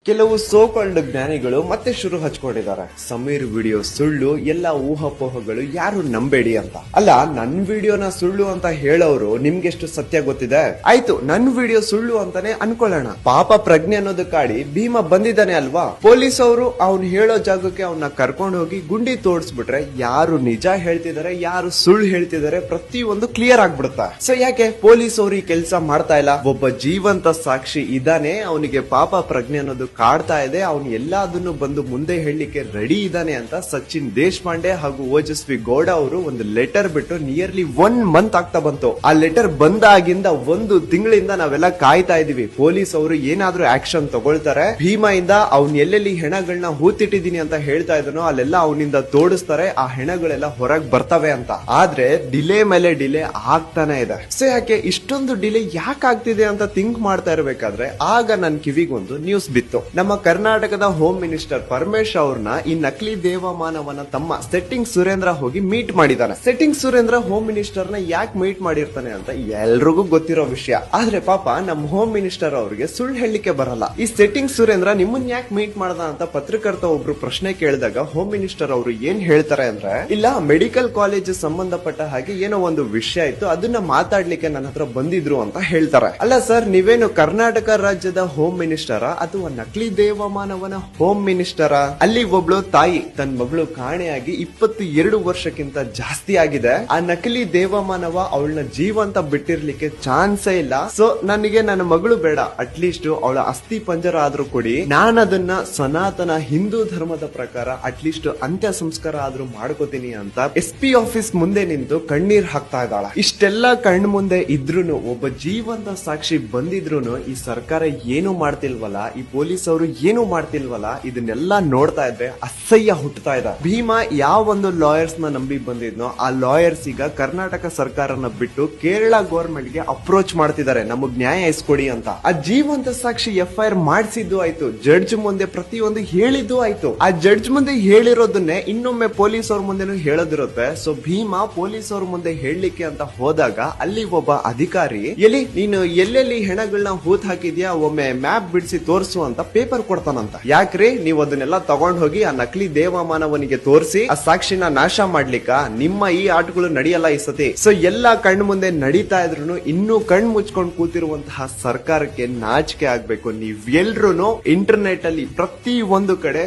ಕೆಲವು ಸೋಕಾಲ್ಡ್ ಜ್ಞಾನಿಗಳು ಮತ್ತೆ ಶುರು ಹಚ್ಕೊಂಡಿದ್ದಾರೆ. ಸಮೀರ್ ವಿಡಿಯೋ ಸುಳ್ಳು, ಎಲ್ಲ ಊಹಾಪೋಹಗಳು, ಯಾರು ನಂಬೇಡಿ ಅಂತ. ಅಲ್ಲ, ನನ್ ವಿಡಿಯೋನ ಸುಳ್ಳು ಅಂತ ಹೇಳೋರು ನಿಮ್ಗೆಷ್ಟು ಸತ್ಯ ಗೊತ್ತಿದೆ? ಆಯ್ತು, ನನ್ ವಿಡಿಯೋ ಸುಳ್ಳು ಅಂತಾನೆ ಅನ್ಕೊಳ್ಳೋಣ. ಪಾಪ ಪ್ರಜ್ಞೆ ಅನ್ನೋದು ಕಾಡಿ ಭೀಮ ಬಂದಿದ್ದಾನೆ ಅಲ್ವಾ? ಪೊಲೀಸ್ ಅವರು ಅವ್ನು ಹೇಳೋ ಜಾಗಕ್ಕೆ ಅವನ್ನ ಕರ್ಕೊಂಡು ಹೋಗಿ ಗುಂಡಿ ತೋಡಿಸ್ಬಿಟ್ರೆ ಯಾರು ನಿಜ ಹೇಳ್ತಿದ್ದಾರೆ, ಯಾರು ಸುಳ್ಳು ಹೇಳ್ತಿದ್ದಾರೆ ಪ್ರತಿಯೊಂದು ಕ್ಲಿಯರ್ ಆಗ್ಬಿಡುತ್ತೆ. ಸೊ ಯಾಕೆ ಪೊಲೀಸ್ ಅವರು ಈ ಕೆಲಸ ಮಾಡ್ತಾ ಇಲ್ಲ? ಒಬ್ಬ ಜೀವಂತ ಸಾಕ್ಷಿ ಇದಾನೆ, ಅವನಿಗೆ ಪಾಪ ಪ್ರಜ್ಞೆ ಅನ್ನೋದು ಕಾಡ್ತಾ ಇದೆ, ಅವನು ಎಲ್ಲದನ್ನು ಬಂದು ಮುಂದೆ ಹೇಳಲಿಕ್ಕೆ ರೆಡಿ ಇದ್ದಾನೆ ಅಂತ ಸಚಿನ್ ದೇಶಪಾಂಡೆ ಹಾಗೂ ಓಜಸ್ವಿ ಗೌಡ ಅವರು ಒಂದು ಲೆಟರ್ ಬಿಟ್ಟು ನಿಯರ್ಲಿ 1 ಮಂತ್ ಆಗ್ತಾ ಬಂತು. ಆ ಲೆಟರ್ ಬಂದಾಗಿಂದ 1 ತಿಂಗಳಿಂದ ನಾವೆಲ್ಲ ಕಾಯ್ತಾ ಇದೀವಿ, ಪೊಲೀಸ್ ಅವರು ಏನಾದ್ರೂ ಆಕ್ಷನ್ ತಗೊಳ್ತಾರೆ, ಭೀಮಾ ಇಂದ ಅವ್ನ್ ಎಲ್ಲೆಲ್ಲಿ ಹೆಣಗಳನ್ನ ಹೂತಿಟ್ಟಿದೀನಿ ಅಂತ ಹೇಳ್ತಾ ಇದನೋ ಅಲ್ಲೆಲ್ಲ ಅವನಿಂದ ತೋಡಿಸ್ತಾರೆ, ಆ ಹೆಣಗಳೆಲ್ಲ ಹೊರಗ್ ಬರ್ತವೆ ಅಂತ. ಆದ್ರೆ ಡಿಲೇ ಮೇಲೆ ಡಿಲೇ ಆಗ್ತಾನೆ ಇದೆ. ಸೊ ಯಾಕೆ ಇಷ್ಟೊಂದು ಡಿಲೇ ಯಾಕೆ ಆಗ್ತಿದೆ ಅಂತ ಥಿಂಕ್ ಮಾಡ್ತಾ ಇರ್ಬೇಕಾದ್ರೆ ಆಗ ನನ್ ಕಿವಿಗೊಂದು ನ್ಯೂಸ್ ಬಿತ್ತು. ನಮ್ಮ ಕರ್ನಾಟಕದ ಹೋಮ್ ಮಿನಿಸ್ಟರ್ ಪರಮೇಶ್ ಅವ್ರನ್ನ ಈ ನಕಲಿ ದೇವಮಾನವನ ತಮ್ಮ ಸೆಟ್ಟಿಂಗ್ ಸುರೇಂದ್ರ ಹೋಗಿ ಮೀಟ್ ಮಾಡಿದಾನೆ. ಸೆಟ್ಟಿಂಗ್ ಸುರೇಂದ್ರ ಹೋಮ್ ಮಿನಿಸ್ಟರ್ ನ ಯಾಕೆ ಮೀಟ್ ಮಾಡಿರ್ತಾನೆ ಅಂತ ಎಲ್ರಿಗೂ ಗೊತ್ತಿರೋ ವಿಷಯ. ಆದ್ರೆ ಪಾಪ ನಮ್ಮ ಹೋಮ್ ಮಿನಿಸ್ಟರ್ ಅವರಿಗೆ ಸುಳ್ಳು ಹೇಳಲಿಕ್ಕೆ ಬರಲ್ಲ. ಈ ಸೆಟ್ಟಿಂಗ್ ಸುರೇಂದ್ರ ನಿಮ್ಮನ್ನ ಯಾಕೆ ಮೀಟ್ ಮಾಡ್ದ ಅಂತ ಪತ್ರಕರ್ತ ಒಬ್ರು ಪ್ರಶ್ನೆ ಕೇಳಿದಾಗ ಹೋಮ್ ಮಿನಿಸ್ಟರ್ ಅವರು ಏನ್ ಹೇಳ್ತಾರೆ ಅಂದ್ರೆ, ಇಲ್ಲ ಮೆಡಿಕಲ್ ಕಾಲೇಜ್ ಸಂಬಂಧಪಟ್ಟ ಹಾಗೆ ಏನೋ ಒಂದು ವಿಷಯ ಇತ್ತು, ಅದನ್ನ ಮಾತಾಡ್ಲಿಕ್ಕೆ ನನ್ನ ಹತ್ರ ಬಂದಿದ್ರು ಅಂತ ಹೇಳ್ತಾರೆ. ಅಲ್ಲ ಸರ್, ನೀವೇನು ಕರ್ನಾಟಕ ರಾಜ್ಯದ ಹೋಮ್ ಮಿನಿಸ್ಟರ ಅಥವಾ ನಕಲಿ ದೇವಮಾನವನ ಹೋಮ್ ಮಿನಿಸ್ಟರ? ಅಲ್ಲಿ ಒಬ್ಳು ತಾಯಿ ತನ್ನ ಮಗಳು ಕಾಣೆಯಾಗಿ 22 ವರ್ಷಕ್ಕಿಂತ ಜಾಸ್ತಿ ಆಗಿದೆ. ಆ ನಕಲಿ ದೇವಮಾನವ ಅವಳನ್ನ ಜೀವಂತ ಬಿಟ್ಟಿರ್ಲಿಕ್ಕೆ ಚಾನ್ಸೇ ಇಲ್ಲ. ಸೊ ನನಗೆ ನನ್ನ ಮಗಳು ಬೇಡ, ಅಟ್ಲೀಸ್ಟ್ ಅವಳ ಅಸ್ಥಿ ಪಂಜರ ಆದ್ರೂ ಕೊಡಿ, ನಾನು ಅದನ್ನ ಸನಾತನ ಹಿಂದೂ ಧರ್ಮದ ಪ್ರಕಾರ ಅಟ್ಲೀಸ್ಟ್ ಅಂತ್ಯ ಸಂಸ್ಕಾರ ಆದ್ರೂ ಮಾಡ್ಕೋತೀನಿ ಅಂತ SP ಆಫೀಸ್ ಮುಂದೆ ನಿಂತು ಕಣ್ಣೀರ್ ಹಾಕ್ತಾ ಇದ್ದಾಳ. ಇಷ್ಟೆಲ್ಲ ಕಣ್ಣು ಮುಂದೆ ಇದ್ರೂನು, ಒಬ್ಬ ಜೀವಂತ ಸಾಕ್ಷಿ ಬಂದಿದ್ರೂನು ಈ ಸರ್ಕಾರ ಏನು ಮಾಡ್ತಿಲ್ವಲ್ಲ, ಈ ಪೊಲೀಸ್ ಅವರು ಏನು ಮಾಡ್ತಿಲ್ವಲ್ಲ, ಇದನ್ನೆಲ್ಲ ನೋಡ್ತಾ ಇದ್ರೆ ಅಸಹ್ಯ ಹುಟ್ಟುತ್ತಾ ಇದೆ. ಭೀಮಾ ಯಾವ ಒಂದು ಲಾಯರ್ಸ್ ನ ನಂಬಿ ಬಂದಿದ್ನೋ ಆ ಲಾಯರ್ಸ್ ಈಗ ಕರ್ನಾಟಕ ಸರ್ಕಾರನ ಬಿಟ್ಟು ಕೇರಳ ಗವರ್ಮೆಂಟ್ ಗೆ ಅಪ್ರೋಚ್ ಮಾಡ್ತಿದ್ದಾರೆ, ನಮಗ್ ನ್ಯಾಯ ಇಸ್ಕೊಡಿ ಅಂತ. ಆ ಜೀವಂತ ಸಾಕ್ಷಿ FIR ಮಾಡಿಸಿದ್ದು ಆಯ್ತು, ಜಡ್ಜ್ ಮುಂದೆ ಪ್ರತಿಯೊಂದು ಹೇಳಿದ್ದು ಆಯ್ತು. ಆ ಜಡ್ಜ್ ಮುಂದೆ ಹೇಳಿರೋದನ್ನೇ ಇನ್ನೊಮ್ಮೆ ಪೊಲೀಸ್ ಅವ್ರ ಮುಂದೆನೂ ಹೇಳೋದಿರುತ್ತೆ. ಸೊ ಭೀಮಾ ಪೊಲೀಸ್ ಅವ್ರ ಮುಂದೆ ಹೇಳಲಿಕ್ಕೆ ಅಂತ ಹೋದಾಗ ಅಲ್ಲಿ ಒಬ್ಬ ಅಧಿಕಾರಿ, ಎಲ್ಲಿ ನೀನು ಎಲ್ಲೆಲ್ಲಿ ಹೆಣಗಳನ್ನ ಹೂತ್ ಹಾಕಿದ್ಯಾ ಒಮ್ಮೆ ಮ್ಯಾಪ್ ಬಿಡಿಸಿ ತೋರಿಸು ಅಂತ ಪೇಪರ್ ಕೊಡ್ತಾನಂತ. ಯಾಕ್ರಿ, ನೀವು ಅದನ್ನೆಲ್ಲ ತಗೊಂಡ್ ಹೋಗಿ ಆ ನಕಲಿ ದೇವಮಾನವನಿಗೆ ತೋರಿಸಿ ಆ ಸಾಕ್ಷಿನ ನಾಶ ಮಾಡ್ಲಿಕ್ಕ? ನಿಮ್ಮ ಈ ಆಟಗಳು ನಡೆಯಲ್ಲ ಈ ಸತಿ. ಸೊ ಎಲ್ಲಾ ಕಣ್ಣು ಮುಂದೆ ನಡೀತಾ ಇದ್ರು ಇನ್ನೂ ಕಣ್ಣು ಮುಚ್ಕೊಂಡು ಕೂತಿರುವಂತಹ ಸರ್ಕಾರಕ್ಕೆ ನಾಚಿಕೆ ಆಗ್ಬೇಕು. ನೀವೆಲ್ರೂ ಇಂಟರ್ನೆಟ್ ಅಲ್ಲಿ ಪ್ರತಿ ಒಂದು ಕಡೆ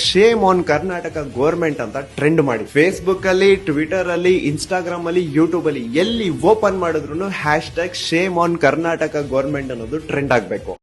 #shame on ಕರ್ನಾಟಕ ಗವರ್ಮೆಂಟ್ ಅಂತ ಟ್ರೆಂಡ್ ಮಾಡಿ. ಫೇಸ್ಬುಕ್ ಅಲ್ಲಿ, ಟ್ವಿಟರ್ ಅಲ್ಲಿ, ಇನ್ಸ್ಟಾಗ್ರಾಮ್ ಅಲ್ಲಿ, ಯೂಟ್ಯೂಬ್ ಅಲ್ಲಿ ಎಲ್ಲಿ ಓಪನ್ ಮಾಡಿದ್ರು #shame on ಕರ್ನಾಟಕ ಗವರ್ಮೆಂಟ್ ಅನ್ನೋದು ಟ್ರೆಂಡ್ ಆಗ್ಬೇಕು.